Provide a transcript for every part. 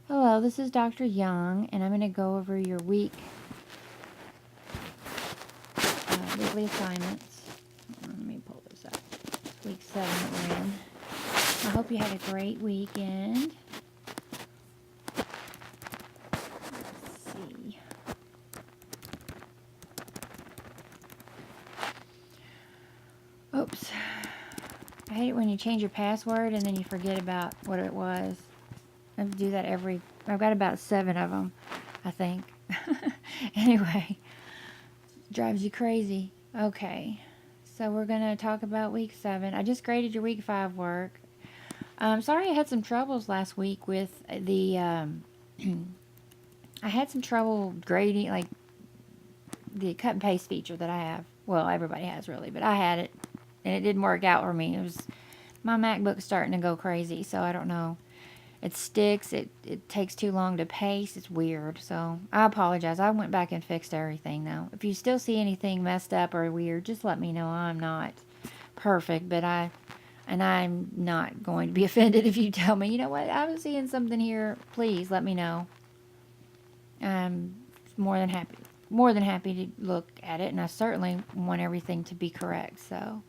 Hello, this is Dr. Young, and I'm going to go over your weekly assignments. Let me pull this up. It's week 7 that we're in. I hope you had a great weekend. Let's see. Oops. I hate it when you change your password and then you forget about what it was. I do that I've got about 7 of them, I think. Anyway, drives you crazy. Okay, so we're going to talk about week 7. I just graded your week 5 work. Sorry I had some troubles last week with I had some trouble grading, like, the cut and paste feature that I have. Well, everybody has really, but I had it, and it didn't work out for me. My MacBook's starting to go crazy, so I don't know. It sticks. It takes too long to paste. It's weird. So I apologize. I went back and fixed everything though. If you still see anything messed up or weird, just let me know. I'm not perfect, but I'm not going to be offended if you tell me, you know what, I'm seeing something here. Please let me know. I'm more than happy to look at it, and I certainly want everything to be correct. So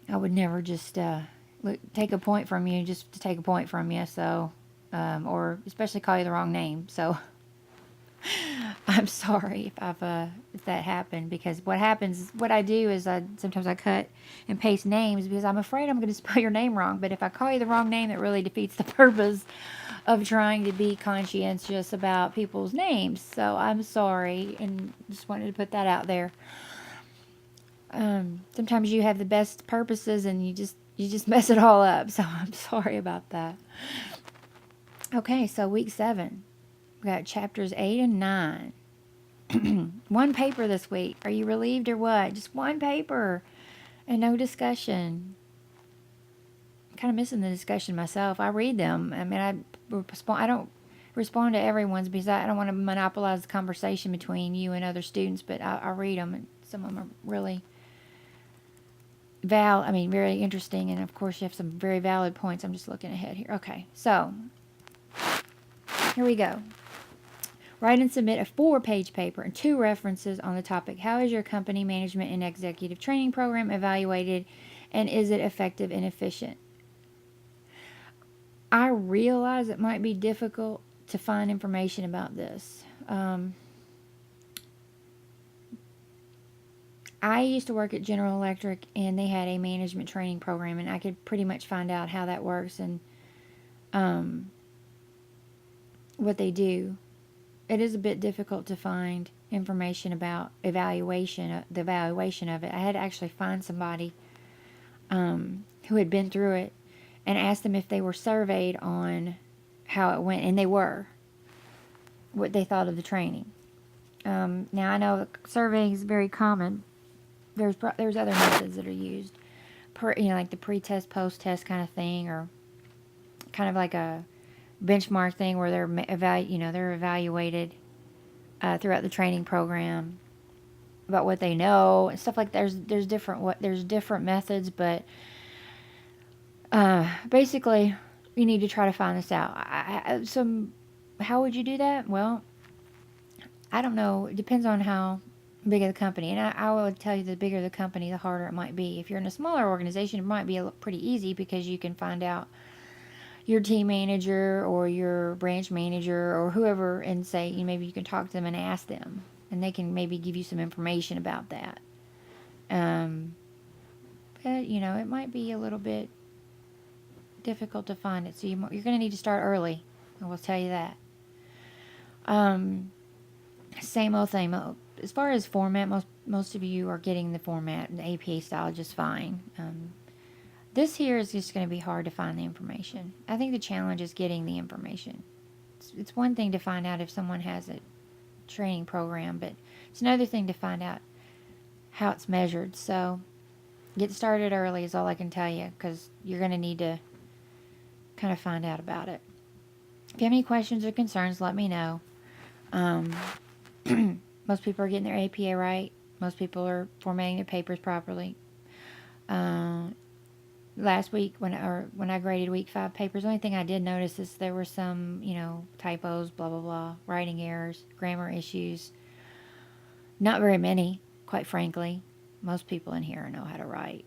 I would never just take a point from you just to take a point from you. So, or especially call you the wrong name. So I'm sorry if that happened, because what I do is sometimes I cut and paste names because I'm afraid I'm going to spell your name wrong. But if I call you the wrong name, it really defeats the purpose of trying to be conscientious about people's names. So I'm sorry, and just wanted to put that out there. Sometimes you have the best purposes and you just mess it all up. So I'm sorry about that. Okay, so week 7, we got chapters 8 and 9. One paper this week. Are you relieved or what? Just one paper and no discussion. I'm kind of missing the discussion myself. I read them. I mean, I don't respond to everyone's because I don't want to monopolize the conversation between you and other students, but I read them, and some of them are really very interesting, and of course you have some very valid points. I'm just looking ahead here. Okay, so here we go. Write and submit a 4-page paper and 2 references on the topic. How is your company management and executive training program evaluated, and is it effective and efficient? I realize it might be difficult to find information about this. I used to work at General Electric, and they had a management training program, and I could pretty much find out how that works and what they do. It is a bit difficult to find information about the evaluation of it. I had to actually find somebody who had been through it and ask them if they were surveyed on how it went, and they were, what they thought of the training. Now I know surveying is very common. There's other methods that are used, like the pre-test, post-test kind of thing, or kind of like a benchmark thing where they're evaluated throughout the training program about what they know and stuff like that. There's different methods, but basically you need to try to find this out. How would you do that? Well, I don't know. It depends on how big of the company. And I would tell you, the bigger the company, the harder it might be. If you're in a smaller organization, it might be pretty easy because you can find out your team manager or your branch manager or whoever and say, maybe you can talk to them and ask them. And they can maybe give you some information about that. But, it might be a little bit difficult to find it. So you're going to need to start early. I will tell you that. Same old, same old. As far as format, most of you are getting the format and the APA style just fine. This here is just going to be hard to find the information. I think the challenge is getting the information. It's one thing to find out if someone has a training program, but it's another thing to find out how it's measured. So get started early is all I can tell you, because you're going to need to kind of find out about it. If you have any questions or concerns, let me know. Most people are getting their APA right. Most people are formatting their papers properly. last week when I graded week 5 papers. The only thing I did notice is there were some, typos, blah blah blah, writing errors, grammar issues. Not very many, quite frankly. Most people in here know how to write.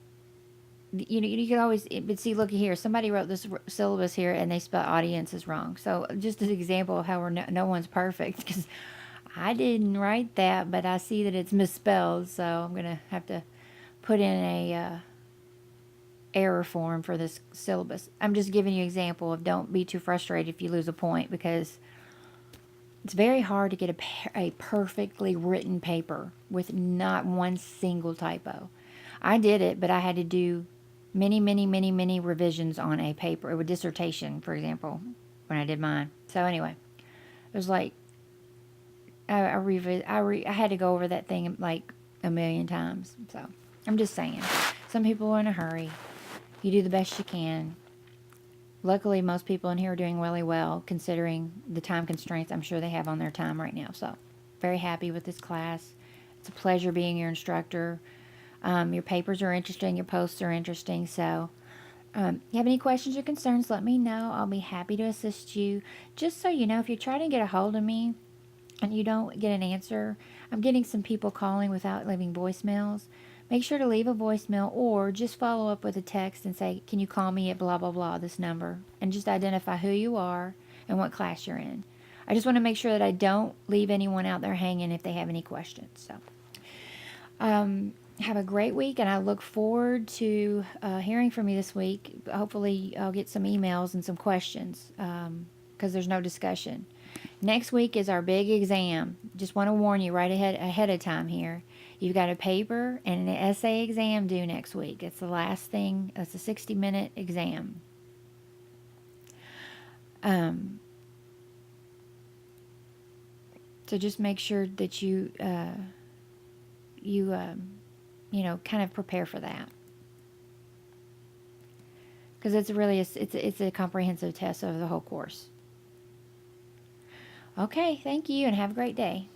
You could always, but see, look here, somebody wrote this syllabus here and they spelled audiences wrong. So just an example of how no one's perfect, because I didn't write that, but I see that it's misspelled, so I'm gonna have to put in a error form for this syllabus. I'm just giving you an example of, don't be too frustrated if you lose a point, because it's very hard to get a perfectly written paper with not one single typo. I did it, but I had to do many, many, many, many revisions on a paper. It was dissertation, for example, when I did mine. So anyway, it was like I had to go over that thing like a million times. So I'm just saying, some people are in a hurry. You do the best you can. Luckily, most people in here are doing really well, considering the time constraints I'm sure they have on their time right now. So, very happy with this class. It's a pleasure being your instructor. Your papers are interesting. Your posts are interesting. So, you have any questions or concerns, let me know. I'll be happy to assist you. Just so you know, if you're trying to get a hold of me and you don't get an answer, I'm getting some people calling without leaving voicemails. Make sure to leave a voicemail or just follow up with a text and say, can you call me at blah, blah, blah, this number, and just identify who you are and what class you're in. I just want to make sure that I don't leave anyone out there hanging if they have any questions. So, have a great week, and I look forward to hearing from you this week. Hopefully, I'll get some emails and some questions, because there's no discussion. Next week is our big exam. Just want to warn you right ahead of time here. You've got a paper and an essay exam due next week. It's the last thing. It's a 60-minute exam. So just make sure that you kind of prepare for that, because it's really it's a comprehensive test of the whole course. Okay, thank you, and have a great day.